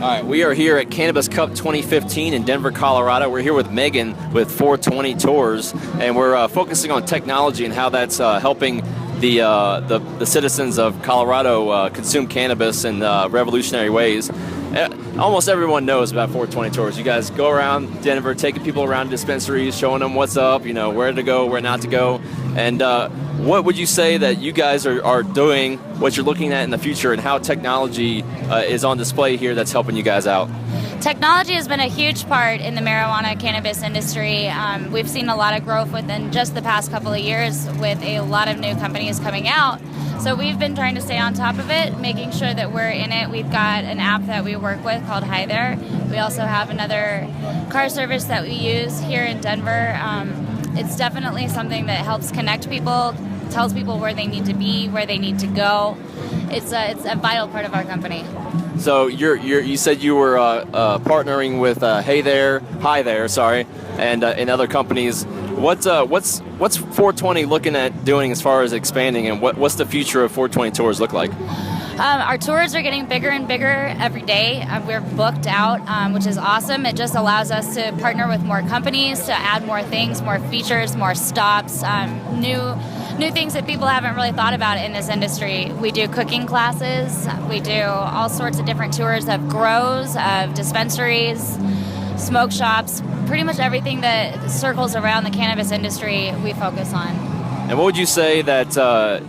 All right, we are here at Cannabis Cup 2015 in Denver, Colorado. We're here with Megan with 420 Tours, and we're focusing on technology and how that's helping the citizens of Colorado consume cannabis in revolutionary ways. Almost everyone knows about 420 Tours. You guys go around Denver, taking people around dispensaries, showing them what's up, where to go, where not to go. And what would you say that you guys are doing, what you're looking at in the future, and how technology is on display here that's helping you guys out? Technology has been a huge part in the marijuana cannabis industry. We've seen a lot of growth within just the past couple of years with a lot of new companies coming out. So we've been trying to stay on top of it, making sure that we're in it. We've got an app that we work with called Hi There. We also have another car service that we use here in Denver. It's definitely something that helps connect people, tells people where they need to be, where they need to go. It's a vital part of our company. So you said you were partnering with Hi There, and other companies. What's 420 looking at doing as far as expanding, and what's the future of 420 Tours look like? Our tours are getting bigger and bigger every day. We're booked out, which is awesome. It just allows us to partner with more companies, to add more things, more features, more stops, new things that people haven't really thought about in this industry. We do cooking classes. We do all sorts of different tours of grows, of dispensaries, smoke shops, pretty much everything that circles around the cannabis industry we focus on. And what would you say that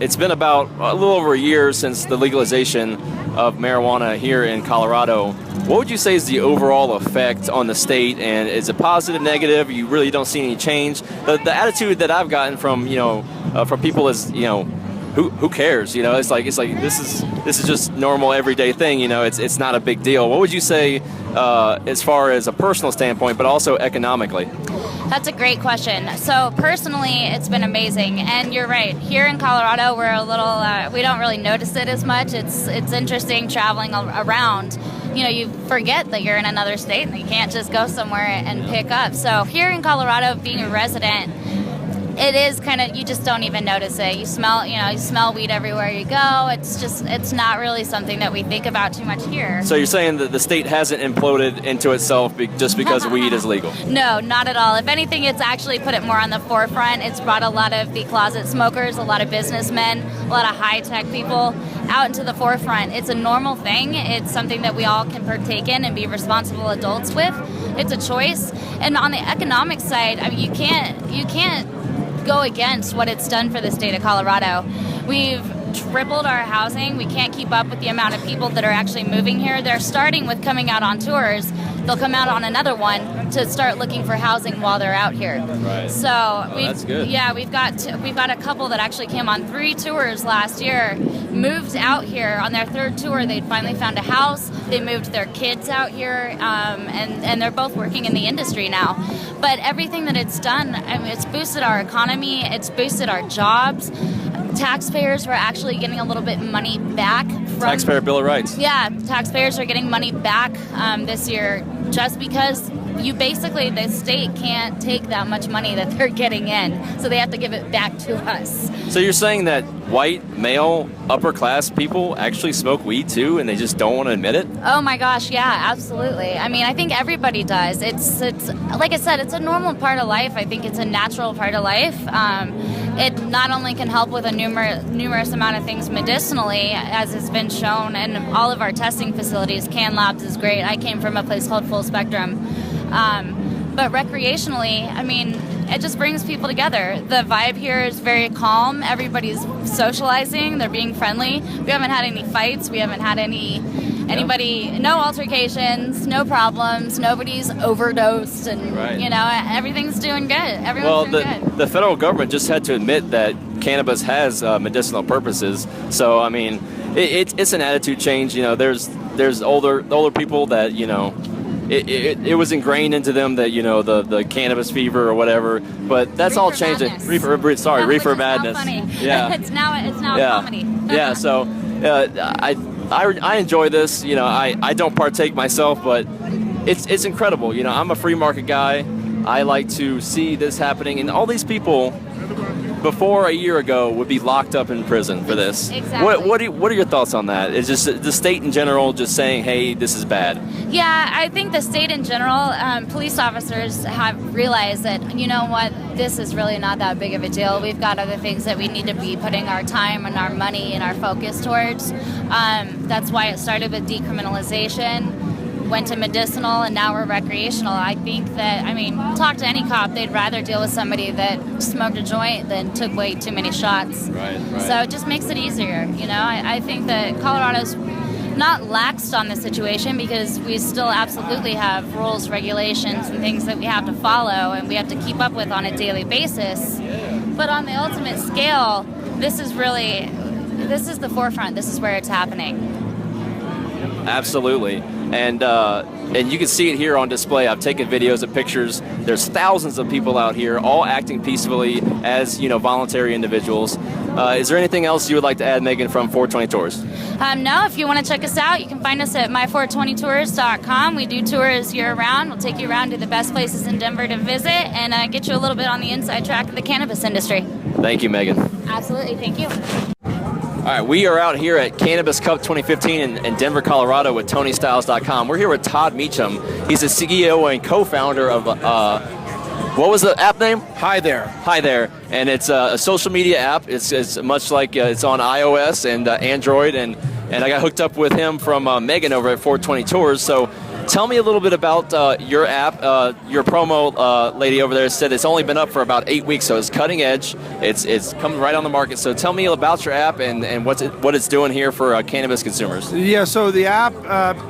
it's been about a little over a year since the legalization of marijuana here in Colorado? What would you say is the overall effect on the state, and is it positive, negative? You really don't see any change? The attitude that I've gotten from from people is who cares? It's like this is just normal everyday thing. It's not a big deal. What would you say as far as a personal standpoint, but also economically? That's a great question. So personally, it's been amazing, and you're right. Here in Colorado, we're a little we don't really notice it as much. It's interesting traveling around. You forget that you're in another state and you can't just go somewhere and pick up. So here in Colorado, being a resident, it is kind of, you just don't even notice it. You smell weed everywhere you go. It's not really something that we think about too much here. So you're saying that the state hasn't imploded into itself just because weed is legal? No, not at all. If anything, it's actually put it more on the forefront. It's brought a lot of the closet smokers, a lot of businessmen, a lot of high-tech people out into the forefront. It's a normal thing. It's something that we all can partake in and be responsible adults with. It's a choice. And on the economic side, I mean, you can't go against what it's done for the state of Colorado. We've tripled our housing. We can't keep up with the amount of people that are actually moving here. They're starting with coming out on tours. They'll come out on another one to start looking for housing while they're out here. Right. So that's good. Yeah, we've got a couple that actually came on 3 tours last year, moved out here. On their 3rd tour, they'd finally found a house. They moved their kids out here, and they're both working in the industry now. But everything that it's done, I mean, it's boosted our economy. It's boosted our jobs. Taxpayers were actually getting a little bit money back from Taxpayer Bill of Rights. Yeah, taxpayers are getting money back this year just because the state can't take that much money that they're getting in, so they have to give it back to us. So you're saying that white, male, upper class people actually smoke weed too, and they just don't want to admit it? Oh my gosh, yeah, absolutely. I mean, I think everybody does. It's like I said, it's a normal part of life. I think it's a natural part of life. It not only can help with a numerous amount of things medicinally, as has been shown in all of our testing facilities. Can Labs is great. I came from a place called Full Spectrum. But recreationally, I mean, it just brings people together. The vibe here is very calm. Everybody's socializing. They're being friendly. We haven't had any fights. We haven't had no altercations, no problems. Nobody's overdosed, and right. Everything's doing good. Everyone's doing good. The federal government just had to admit that cannabis has medicinal purposes. So I mean, it's an attitude change. There's older people that It was ingrained into them that the cannabis fever or whatever, but that's all changing. Reefer madness. Funny. Yeah, it's now a comedy. Yeah, so I enjoy this. I don't partake myself, but it's incredible. I'm a free market guy. I like to see this happening, and all these people before a year ago would be locked up in prison for this. Exactly. What are your thoughts on that? Is just the state in general just saying, hey, this is bad? Yeah, I think the state in general, police officers have realized that, you know what, this is really not that big of a deal. We've got other things that we need to be putting our time and our money and our focus towards. That's why it started with decriminalization, went to medicinal, and now we're recreational. I think that, talk to any cop, they'd rather deal with somebody that smoked a joint than took way too many shots. Right. So it just makes it easier, I think that Colorado's not laxed on the situation because we still absolutely have rules, regulations, and things that we have to follow and we have to keep up with on a daily basis. But on the ultimate scale, this is the forefront. This is where it's happening. Absolutely. And you can see it here on display. I've taken videos and pictures. There's thousands of people out here, all acting peacefully as voluntary individuals. Is there anything else you would like to add, Megan, from 420 Tours? No, if you want to check us out, you can find us at my420tours.com. We do tours year-round. We'll take you around to the best places in Denver to visit and get you a little bit on the inside track of the cannabis industry. Thank you, Megan. Absolutely. Thank you. All right, we are out here at Cannabis Cup 2015 in Denver, Colorado with TonyStyles.com. We're here with Todd Meacham. He's the CEO and co-founder of, what was the app name? Hi There. Hi There. And it's a social media app. It's much like it's on iOS and Android. And I got hooked up with him from Megan over at 420 Tours. So tell me a little bit about your app. Your promo lady over there said it's only been up for about 8 weeks, so it's cutting edge. It's coming right on the market. So tell me about your app and what it's doing here for cannabis consumers. Yeah, so the app,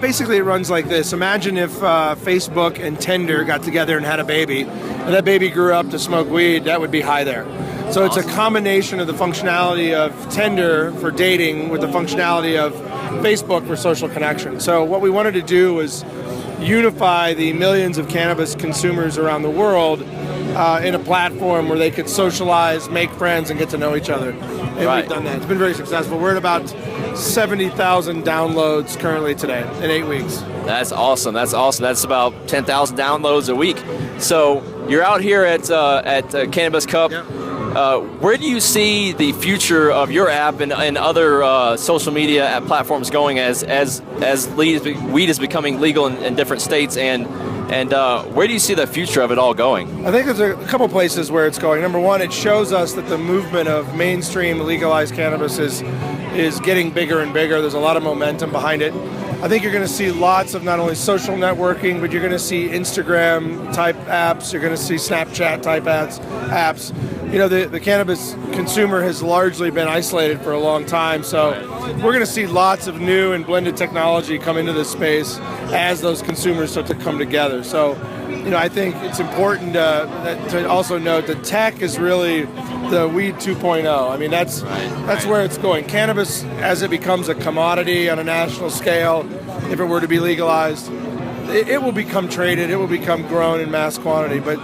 basically it runs like this. Imagine if Facebook and Tinder got together and had a baby, and that baby grew up to smoke weed, that would be Hi There. So it's a combination of the functionality of Tinder for dating with the functionality of Facebook for social connection. So what we wanted to do was unify the millions of cannabis consumers around the world in a platform where they could socialize, make friends, and get to know each other. And Right. we've done that. It's been very successful. We're at about 70,000 downloads currently today in 8 weeks. That's awesome. That's awesome. That's about 10,000 downloads a week. So you're out here at Cannabis Cup. Yep. Where do you see the future of your app and other social media platforms going as weed is becoming legal in different states, and where do you see the future of it all going? I think there's a couple places where it's going. Number one, it shows us that the movement of mainstream legalized cannabis is getting bigger and bigger. There's a lot of momentum behind it. I think you're going to see lots of not only social networking, but you're going to see Instagram type apps. You're going to see Snapchat type apps. The cannabis consumer has largely been isolated for a long time, so we're going to see lots of new and blended technology come into this space as those consumers start to come together. So, I think it's important to also note that tech is really the weed 2.0. That's where it's going. Cannabis, as it becomes a commodity on a national scale, if it were to be legalized, it will become traded, it will become grown in mass quantity, but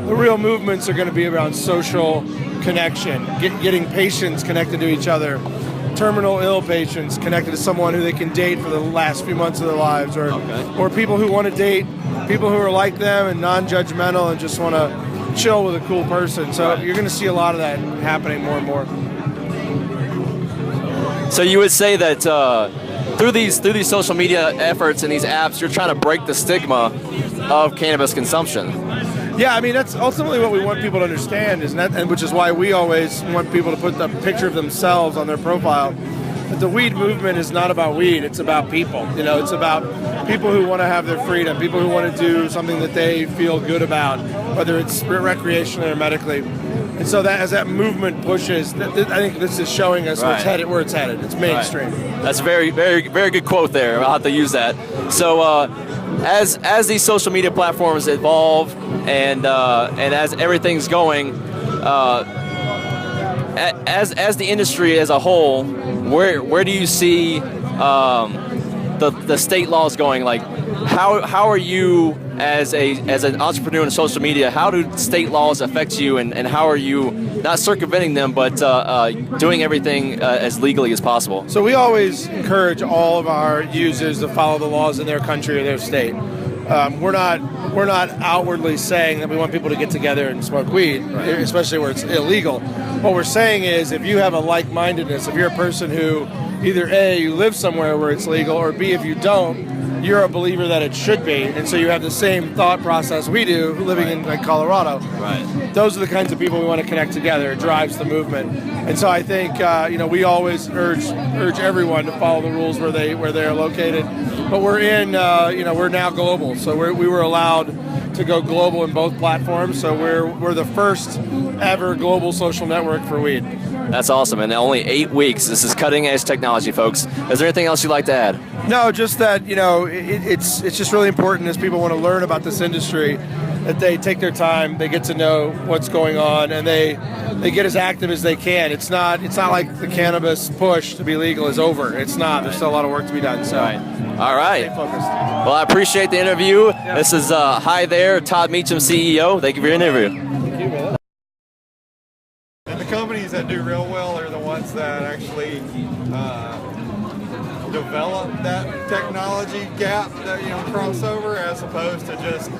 the real movements are going to be around social connection, getting patients connected to each other, terminal ill patients connected to someone who they can date for the last few months of their lives, or people who want to date people who are like them and non-judgmental and just want to chill with a cool person. So you're going to see a lot of that happening more and more. So you would say that through these social media efforts and these apps, you're trying to break the stigma of cannabis consumption. Yeah, that's ultimately what we want people to understand, and which is why we always want people to put the picture of themselves on their profile. But the weed movement is not about weed, it's about people. It's about people who want to have their freedom, people who want to do something that they feel good about, whether it's recreationally or medically. And so that as that movement pushes, I think this is showing us where it's headed. It's mainstream. Right. That's a very, very, very good quote there. I'll have to use that. So as these social media platforms evolve and as everything's going, as the industry as a whole, where do you see the state laws going? Like, how are you as an entrepreneur in social media? How do state laws affect you, and how are you not circumventing them, but doing everything as legally as possible? So we always encourage all of our users to follow the laws in their country or their state. we're not outwardly saying that we want people to get together and smoke weed, especially where it's illegal. What we're saying is, if you have a like-mindedness, if you're a person who either A, you live somewhere where it's legal, or B, if you don't, you're a believer that it should be, and so you have the same thought process we do, living in like Colorado. Right. Those are the kinds of people we want to connect together. It drives the movement, and so I think we always urge everyone to follow the rules where they are located. But we're in, we're now global, so we were allowed to go global in both platforms. So we're the first ever global social network for weed. That's awesome, and only 8 weeks. This is cutting-edge technology, folks. Is there anything else you'd like to add? No, just that, it's just really important as people want to learn about this industry that they take their time, they get to know what's going on, and they get as active as they can. It's not like the cannabis push to be legal is over. It's not. There's still a lot of work to be done. So, all right. Stay focused. Well, I appreciate the interview. Yeah. This is Hi There, Todd Meacham, CEO. Thank you for your interview. Thank you, man. And the companies that do real well are the ones that actually develop that technology gap, that crossover, as opposed to just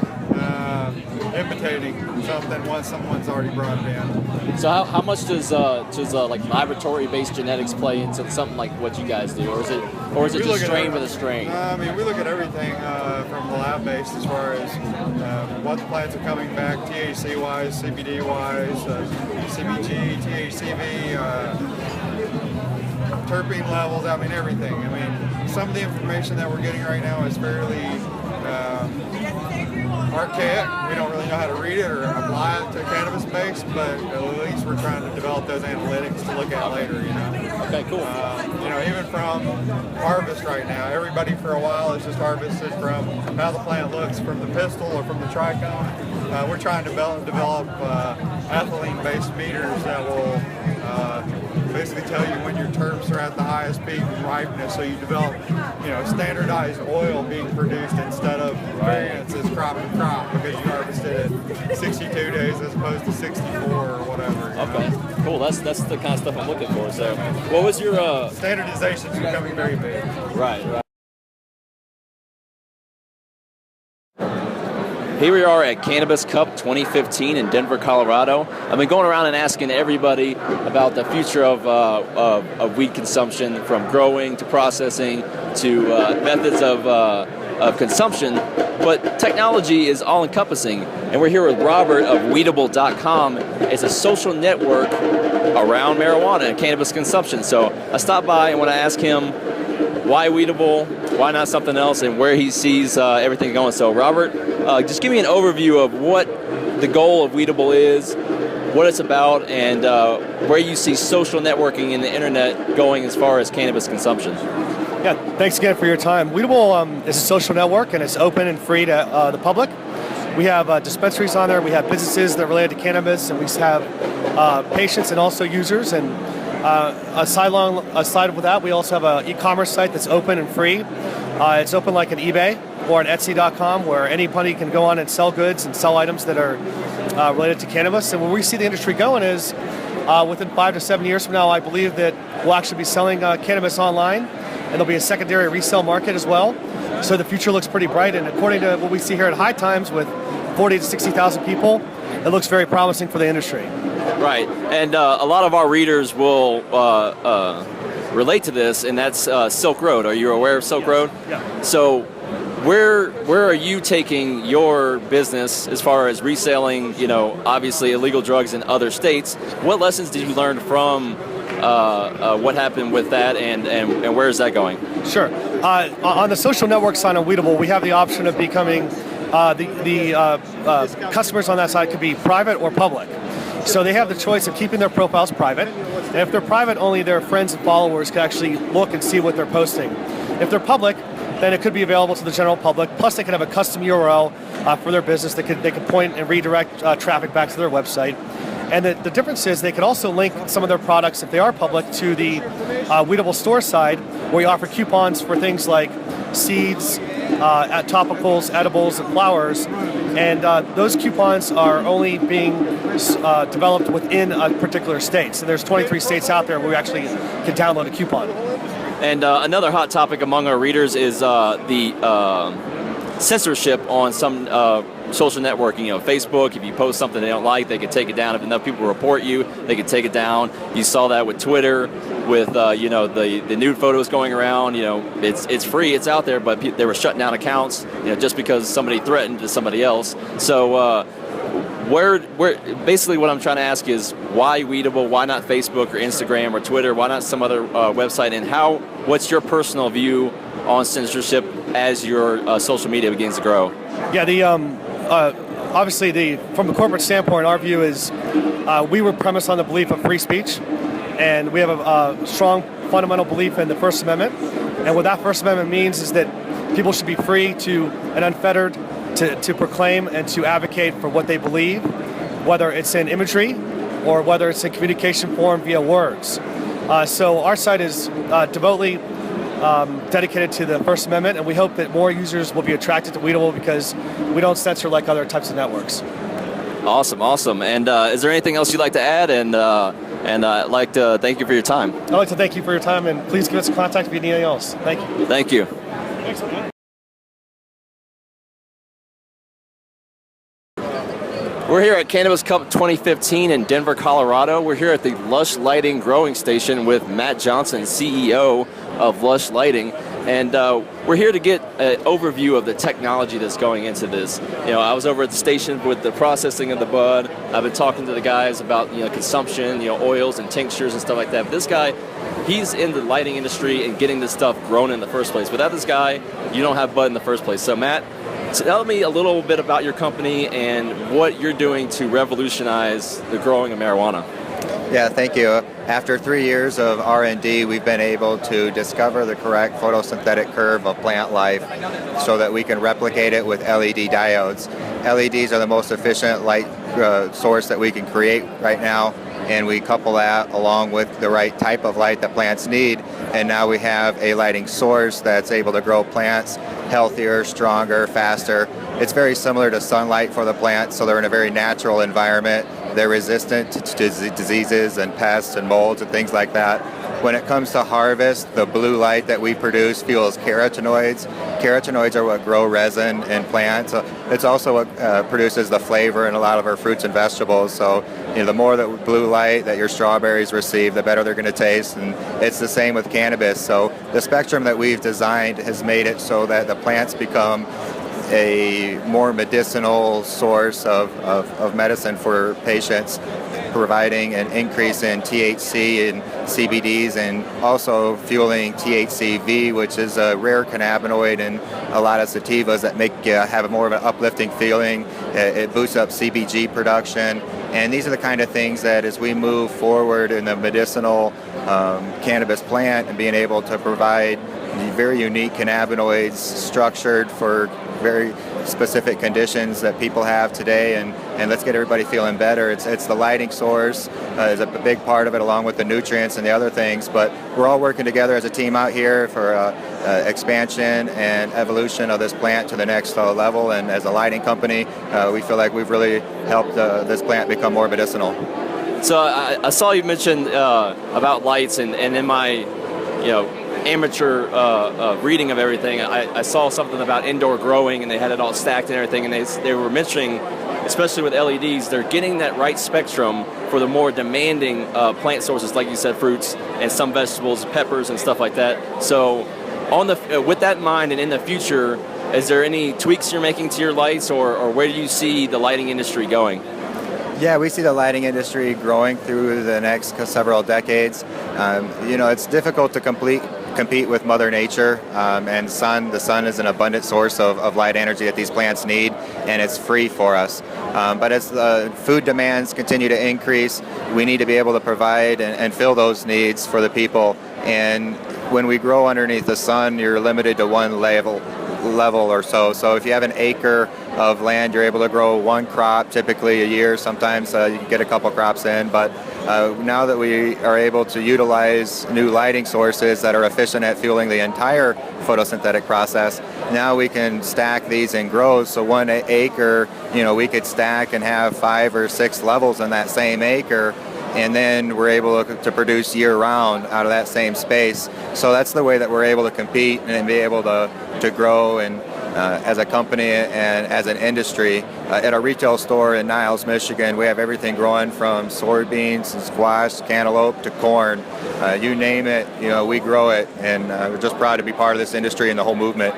imitating something once someone's already brought it in. So how much does like laboratory-based genetics play into something like what you guys do, or is it just strain with a strain? We look at everything from the lab-based, as far as what the plants are coming back, THC-wise, CBD-wise, CBG, THCV, terpene levels. Everything. Some of the information that we're getting right now is fairly archaic. We don't really know how to read it or apply it to cannabis base, but at least we're trying to develop those analytics to look at later. Okay, cool. Even from harvest right now, everybody for a while has just harvested from how the plant looks from the pistil or from the trichome. We're trying to develop ethylene-based meters that will basically tell you when your terps are at the highest peak in ripeness, so you develop, standardized oil being produced instead of variances crop to crop, because you harvested it 62 days as opposed to 64 or whatever. Okay, cool. That's the kind of stuff I'm looking for. So, what was your standardization is becoming very big. Right. Here we are at Cannabis Cup 2015 in Denver, Colorado. I've been going around and asking everybody about the future of weed consumption, from growing to processing to methods of consumption. But technology is all-encompassing, and we're here with Robert of Weedable.com. It's a social network around marijuana and cannabis consumption. So I stopped by and want to ask him, why Weedable, why not something else, and where he sees everything going. So Robert, just give me an overview of what the goal of Weedable is, what it's about, and where you see social networking and the internet going as far as cannabis consumption. Yeah, thanks again for your time. Weedable is a social network, and it's open and free to the public. We have dispensaries on there, we have businesses that are related to cannabis, and we have patients and also users. And aside with that, we also have an e-commerce site that's open and free. It's open like an eBay or an Etsy.com, where anybody can go on and sell goods and sell items that are related to cannabis. And where we see the industry going is within 5 to 7 years from now, I believe that we'll actually be selling cannabis online, and there'll be a secondary resale market as well. So the future looks pretty bright, and according to what we see here at High Times with 40 to 60,000 people, it looks very promising for the industry. Right, and a lot of our readers will relate to this, and that's Silk Road. Are you aware of Silk Road? Yeah. So where are you taking your business as far as reselling, obviously illegal drugs in other states? What lessons did you learn from what happened with that, and where is that going? Sure. On the social network side of Weedable, we have the option of becoming the customers on that side could be private or public. So they have the choice of keeping their profiles private. And if they're private, only their friends and followers can actually look and see what they're posting. If they're public, then it could be available to the general public. Plus, they can have a custom URL for their business. They could point and redirect traffic back to their website. And the difference is they could also link some of their products, if they are public, to the Weedable store side, where we offer coupons for things like seeds, topicals, edibles, and flowers. And those coupons are only being developed within a particular state. So there's 23 states out there where we actually can download a coupon. And another hot topic among our readers is the censorship on some social networking. Facebook, if you post something they don't like, they could take it down. If enough people report you, they could take it down. You saw that with Twitter, with the nude photos going around. It's free, it's out there, but they were shutting down accounts, just because somebody threatened to somebody else. So where basically what I'm trying to ask is, why Weedable? Why not Facebook or Instagram or Twitter? Why not some other website? And what's your personal view on censorship as your social media begins to grow? Yeah, obviously from the corporate standpoint, our view is we were premised on the belief of free speech, and we have a strong fundamental belief in the First Amendment. And what that First Amendment means is that people should be free and unfettered to proclaim and to advocate for what they believe, whether it's in imagery or whether it's in communication form via words. So our site is devoutly dedicated to the First Amendment, and we hope that more users will be attracted to Weedable because we don't censor like other types of networks. Awesome. And is there anything else you'd like to add? And I'd like to thank you for your time. I'd like to thank you for your time, and please give us a contact if you need anything else. Thank you. Thank you. Excellent. We're here at Cannabis Cup 2015 in Denver, Colorado. We're here at the Lush Lighting Growing Station with Matt Johnson, CEO of Lush Lighting. And we're here to get an overview of the technology that's going into this. I was over at the station with the processing of the bud. I've been talking to the guys about consumption, oils and tinctures and stuff like that. But this guy, he's in the lighting industry and getting this stuff grown in the first place. Without this guy, you don't have bud in the first place. So Matt, tell me a little bit about your company and what you're doing to revolutionize the growing of marijuana. Yeah, thank you. After 3 years of R&D, we've been able to discover the correct photosynthetic curve of plant life so that we can replicate it with LED diodes. LEDs are the most efficient light source that we can create right now, and we couple that along with the right type of light that plants need, and now we have a lighting source that's able to grow plants healthier, stronger, faster. It's very similar to sunlight for the plants, so they're in a very natural environment. They're resistant to diseases and pests and molds and things like that. When it comes to harvest, the blue light that we produce fuels carotenoids. Carotenoids are what grow resin in plants. It's also what produces the flavor in a lot of our fruits and vegetables. So the more that blue light that your strawberries receive, the better they're going to taste. And it's the same with cannabis. So the spectrum that we've designed has made it so that the plants become a more medicinal source of medicine for patients, providing an increase in THC and CBDs, and also fueling THCV, which is a rare cannabinoid in a lot of sativas that have more of an uplifting feeling. It boosts up CBG production, and these are the kind of things that as we move forward in the medicinal cannabis plant and being able to provide very unique cannabinoids structured for very specific conditions that people have today, and let's get everybody feeling better. It's the lighting source is a big part of it, along with the nutrients and the other things, but we're all working together as a team out here for expansion and evolution of this plant to the next level, and as a lighting company, we feel like we've really helped this plant become more medicinal. So I saw you mention about lights, and in my amateur reading of everything, I saw something about indoor growing, and they had it all stacked and everything, and they were mentioning, especially with LEDs, they're getting that right spectrum for the more demanding plant sources, like you said, fruits and some vegetables, peppers and stuff like that. So with that in mind, and in the future, is there any tweaks you're making to your lights, or where do you see the lighting industry going? Yeah, we see the lighting industry growing through the next several decades. It's difficult to compete with Mother Nature, and the sun is an abundant source of light energy that these plants need, and it's free for us. But as the food demands continue to increase, we need to be able to provide and fill those needs for the people. And when we grow underneath the sun, you're limited to one level or so. So if you have an acre of land, you're able to grow one crop typically a year. Sometimes you can get a couple crops in, but now that we are able to utilize new lighting sources that are efficient at fueling the entire photosynthetic process, now we can stack these in grows. So 1 acre, we could stack and have 5 or 6 levels in that same acre, and then we're able to produce year-round out of that same space. So that's the way that we're able to compete and be able to grow and as a company and as an industry. At our retail store in Niles, Michigan, we have everything growing from soybeans and squash, cantaloupe to corn. You name it, we grow it, and we're just proud to be part of this industry and the whole movement.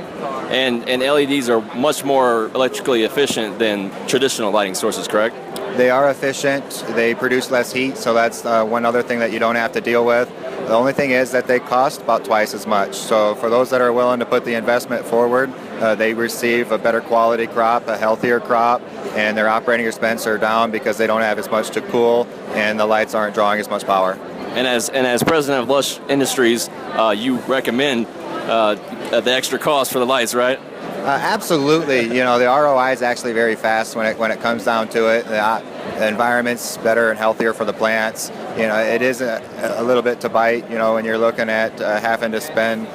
And LEDs are much more electrically efficient than traditional lighting sources, correct? They are efficient. They produce less heat, so that's one other thing that you don't have to deal with. The only thing is that they cost about twice as much. So for those that are willing to put the investment forward, they receive a better quality crop, a healthier crop, and their operating expenses are down because they don't have as much to cool and the lights aren't drawing as much power. And as president of Lush Industries, you recommend the extra cost for the lights, right? Absolutely. The ROI is actually very fast when it comes down to it. The environment's better and healthier for the plants. It is a little bit to bite, when you're looking at having to spend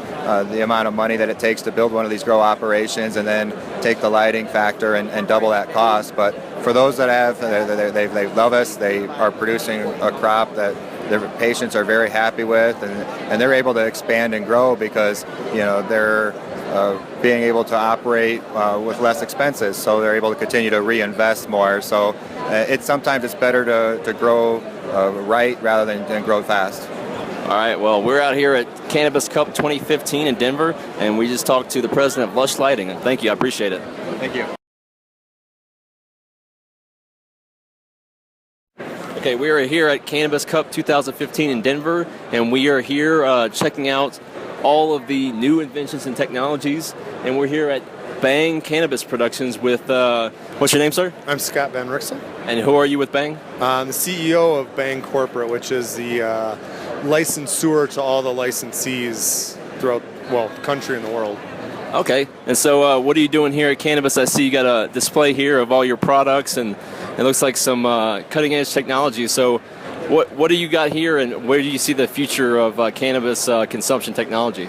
the amount of money that it takes to build one of these grow operations and then take the lighting factor and double that cost. But for those that have, they love us. They are producing a crop that their patients are very happy with, and they're able to expand and grow because, they're being able to operate with less expenses, so they're able to continue to reinvest more. So sometimes it's better to grow right rather than grow fast. All right, well, we're out here at Cannabis Cup 2015 in Denver, and we just talked to the president of Lush Lighting. Thank you, I appreciate it. Thank you. Okay, we are here at Cannabis Cup 2015 in Denver, and we are here checking out all of the new inventions and technologies, and we're here at Bang Cannabis Productions with, what's your name, sir? I'm Scott Van Rickson. And who are you with Bang? I'm the CEO of Bang Corporate, which is the licensor to all the licensees throughout, the country and the world. Okay, and so what are you doing here at Cannabis? I see you got a display here of all your products, and it looks like some cutting-edge technology. So what do you got here, and where do you see the future of cannabis consumption technology?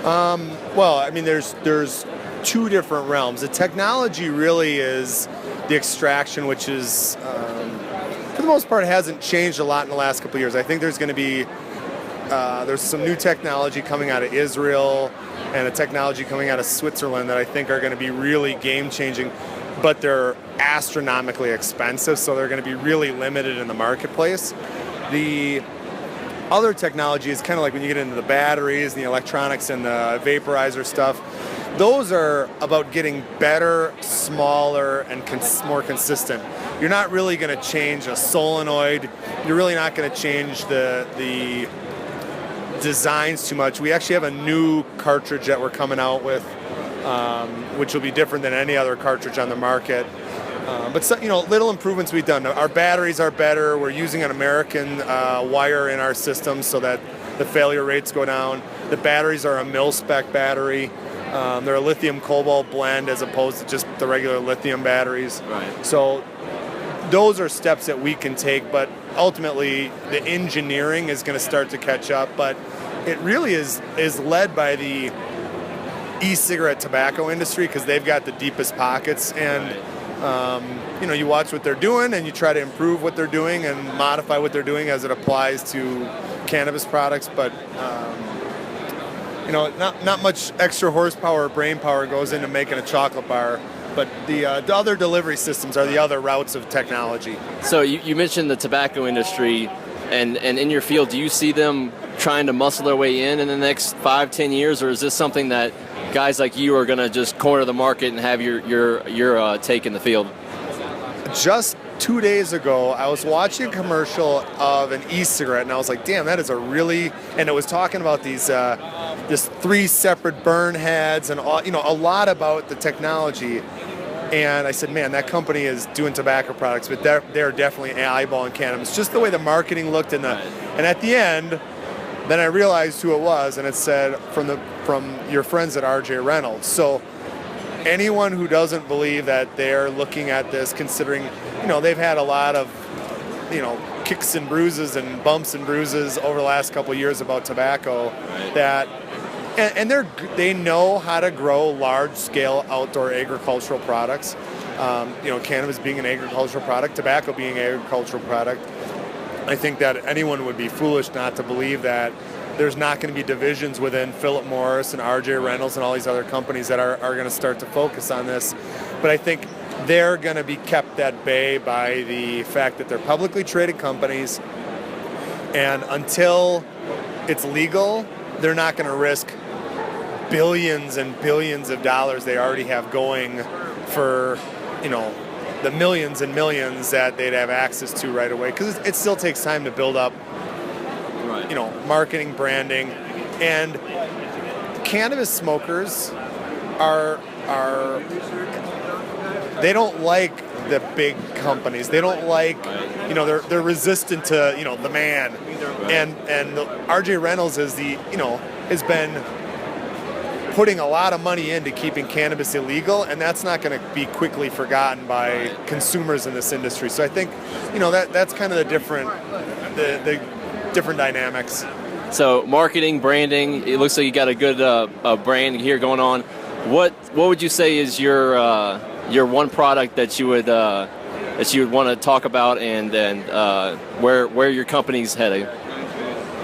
There's two different realms. The technology really is the extraction, which is, for the most part, hasn't changed a lot in the last couple of years. I think there's going to be there's some new technology coming out of Israel and a technology coming out of Switzerland that I think are going to be really game-changing, but they're astronomically expensive, so they're going to be really limited in the marketplace. The other technology is kind of like when you get into the batteries, the electronics, and the vaporizer stuff. Those are about getting better, smaller, and more consistent. You're not really going to change a solenoid. You're really not going to change the designs too much. We actually have a new cartridge that we're coming out with, which will be different than any other cartridge on the market. But little improvements we've done. Our batteries are better. We're using an American wire in our system so that the failure rates go down. The batteries are a mil-spec battery. They're a lithium cobalt blend as opposed to just the regular lithium batteries. Right. So those are steps that we can take, but ultimately the engineering is going to start to catch up. But it really is led by the e-cigarette tobacco industry because they've got the deepest pockets, and you watch what they're doing and you try to improve what they're doing and modify what they're doing as it applies to cannabis products. But not much extra horsepower or brain power goes into making a chocolate bar. But the other delivery systems are the other routes of technology. So you mentioned the tobacco industry, and in your field, do you see them trying to muscle their way in the next 5-10 years, or is this something that guys like you are going to just corner the market and have your take in the field? Just 2 days ago, I was watching a commercial of an e-cigarette, and I was like, damn, that is a really... And it was talking about these 3 separate burn heads and all, a lot about the technology. And I said, man, that company is doing tobacco products, but they're definitely eyeballing cannabis. Just the way the marketing looked, and at the end, then I realized who it was, and it said from your friends at RJ Reynolds. So anyone who doesn't believe that they're looking at this, considering, they've had a lot of, kicks and bruises and bumps and bruises over the last couple of years about tobacco, that, and they know how to grow large-scale outdoor agricultural products. Cannabis being an agricultural product, tobacco being an agricultural product. I think that anyone would be foolish not to believe that there's not going to be divisions within Philip Morris and R.J. Reynolds and all these other companies that are going to start to focus on this. But I think they're going to be kept at bay by the fact that they're publicly traded companies, and until it's legal, they're not going to risk billions and billions of dollars they already have going for, the millions and millions that they'd have access to right away, because it still takes time to build up, marketing, branding, and cannabis smokers are they don't like the big companies. They don't like, they're resistant to, the man, and R.J. Reynolds is has been putting a lot of money into keeping cannabis illegal, and that's not going to be quickly forgotten by consumers in this industry. So I think, that's kind of the different dynamics. So marketing, branding, it looks like you got a good brand here going on. What would you say is your one product that you would want to talk about, and where your company's heading?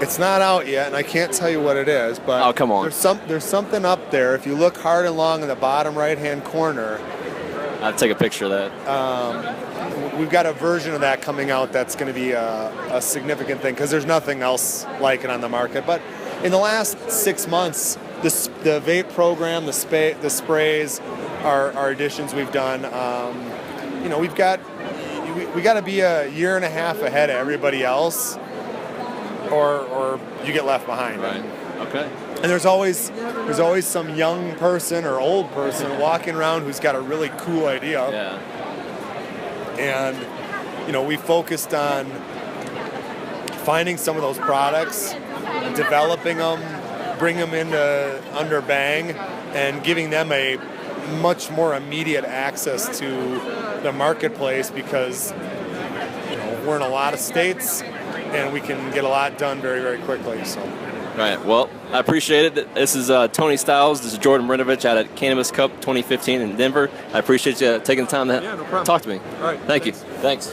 It's not out yet, and I can't tell you what it is, but oh, come on. There's something up there. If you look hard and long in the bottom right-hand corner, I'll take a picture of that. We've got a version of that coming out that's going to be a significant thing, because there's nothing else like it on the market. But in the last 6 months, the vape program, the sprays, our additions we've done, we got to be a year and a half ahead of everybody else, or you get left behind. Right. Okay. And there's always some young person or old person walking around who's got a really cool idea. Yeah. And we focused on finding some of those products, developing them, bring them into under Bang, and giving them a much more immediate access to the marketplace, because we're in a lot of states and we can get a lot done very, very quickly. So. Right. Well, I appreciate it. This is Tony Stiles. This is Jordan Marinovich out at Cannabis Cup 2015 in Denver. I appreciate you taking the time to talk to me. All right. Thank you. Thanks.